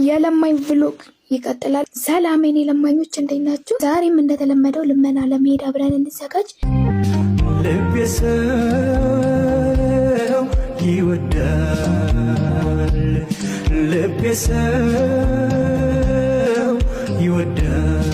የለማኝ ቭሎግ ይቀጥላል። ሰላም የኔ ለማኞች እንዴት ናችሁ? ዛሬም እንደተለመደው ልመና ለመሄድ አብረን እንዘጋጅ። ልቤ ሰው ይወዳል፣ ልቤ ሰው ይወዳል።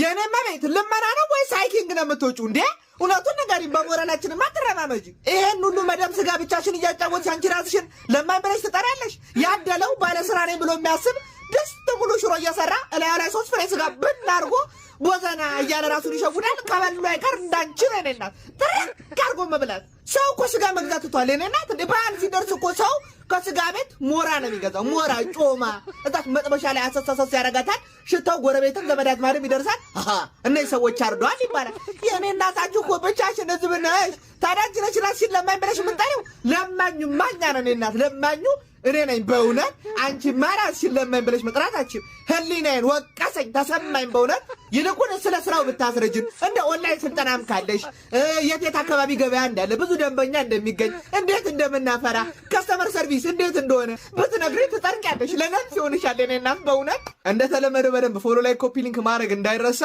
የኔ መቤት ልመና ነው ወይስ ሃይኪንግ ነው የምትወጪው እንዴ? እውነቱን ንገሪኝ። በሞራላችንማ አትረማመጂ። ይሄን ሁሉ መደም ስጋ ብቻሽን እያጫወትሽ አንቺ ራስሽን ለማኝ ብለሽ ትጠሪያለሽ? ያደለው ባለስራ ነኝ ብሎ የሚያስብ ደስ ብሎ ሽሮ እየሰራ እላዩ ላይ 3 ፍሬ ስጋ ብን አድርጎ ቦዘና እያለ ራሱን ይሸውዳል። ከበሉ አይቀር እንዳንቺ ነው የኔ እናት ትርቅ አድርጎ መብላት። ሰው እኮ ስጋ መግዛት ትቷል የኔ እናት። እንደ በዓል ሲደርስ እኮ ሰው ከስጋ ቤት ሞራ ነው የሚገዛው። ሞራ ጮማ እታች መጥበሻ ላይ አሰሳሰስ ያረጋታል። ሽታው ጎረቤትም ዘመድ አዝማድም ይደርሳል። እነዚህ ሰዎች አርደዋል ይባላል። የኔ እናታችሁ እኮ ብቻሽን ህዝብ ነሽ። ታዲያ አንቺ ነሽ ራስሽን ለማኝ ብለሽ የምትጠሪው? ለማኙ ማኛ ነው የኔ እናት። ለማኙ እኔ ነኝ በእውነት። አንቺ ራስሽን ለማኝ ብለሽ መጥራታችሁ ህሊናዬን ወቀሰኝ፣ ተሰማኝ በእውነት። ይልቁን ስለ ስራው ብታስረጅን፣ እንደ ኦንላይን ስልጠናም ካለሽ የት አካባቢ ገበያ እንዳለ፣ ብዙ ደንበኛ እንደሚገኝ፣ እንዴት እንደምናፈራ፣ ከስተመር ሰርቪስ እንዴት እንደሆነ ብትነግሪኝ ትጠርቂያለሽ። ለነፍስ ይሆንሻል የኔ እናት በእውነት። እንደተለመደ በደንብ ፎሎ ላይ ኮፒ ሊንክ ማድረግ እንዳይረሳ።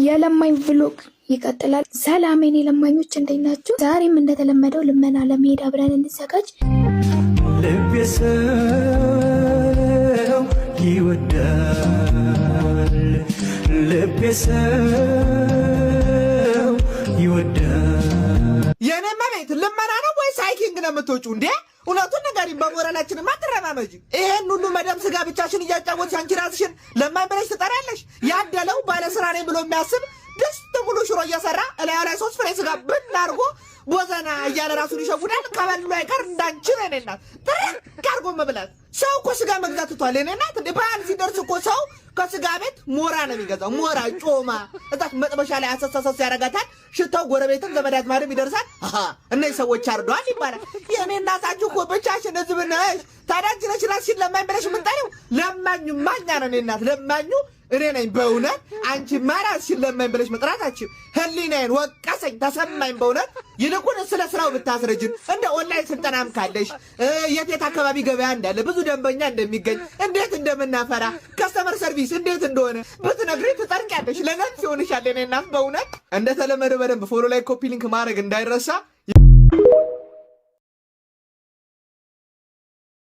የለማኝ ቭሎግ ይቀጥላል። ሰላም የኔ ለማኞች እንዴት ናችሁ? ዛሬም እንደተለመደው ልመና ለመሄድ አብረን እንዘጋጅ። ልቤ ሰው ይወዳል፣ ልቤ ሰው ይወዳል። የኔ መቤት ልመና ነው ወይስ ሃይኪንግ ነው የምትወጪው እንዴ? እውነቱን ንገሪኝ። በሞራላችንማ አትረማመጂ። ይሄን ሁሉ መደም ስጋ ብቻሽን እያጫወትሽ አንቺ ራስሽን ለማኝ ብለሽ ትጠሪያለሽ? ያደለው ባለስራ ነኝ ብሎ የሚያስብ ደስ ብሎ ሽሮ እየሰራ እላዩ ላይ 3 ፍሬ ስጋ ብን አድርጎ ቦዘና እያለ ራሱን ይሸውዳል። ከበሉ አይቀር እንዳንቺ ነው የኔ እናት ትርቅ አድርጎ መብላት። ሰው እኮ ስጋ መግዛት ትቷል የኔ እናት። እንደ በዓል ሲደርስ እኮ ሰው ከስጋ ቤት ሞራ ነው የሚገዛው። ሞራ ጮማ እታች መጥበሻ ላይ አሰሳሰስ ያረጋታል። ሽታው ጎረቤትም ዘመድ አዝማድም ይደርሳል። እነዚህ ሰዎች አርደዋል ይባላል። የኔ እናታችሁ እኮ ብቻሽን ህዝብ ነሽ። ታዲያ አንቺ ነሽ ራስሽን ለማኝ ብለሽ የምትጠሪው? ለማኙ ማኛ ነው የኔ እናት። ለማኙ እኔ ነኝ በእውነት። አንቺ ራስሽን ለማኝ ብለሽ መጥራታችሁ ህሊናዬን ወቀሰኝ፣ ተሰማኝ በእውነት። ይልቁን ስለ ስራው ብታስረጅን፣ እንደ ኦንላይን ስልጠናም ካለሽ የት አካባቢ ገበያ እንዳለ፣ ብዙ ደንበኛ እንደሚገኝ፣ እንዴት እንደምናፈራ፣ ከስተመር ሰርቪስ እንዴት እንደሆነ ብትነግሪኝ ትጠርቂያለሽ። ለነፍስ ይሆንሻል የኔ እናት በእውነት። እንደተለመደ በደንብ ፎሎ ላይ ኮፒ ሊንክ ማድረግ እንዳይረሳ።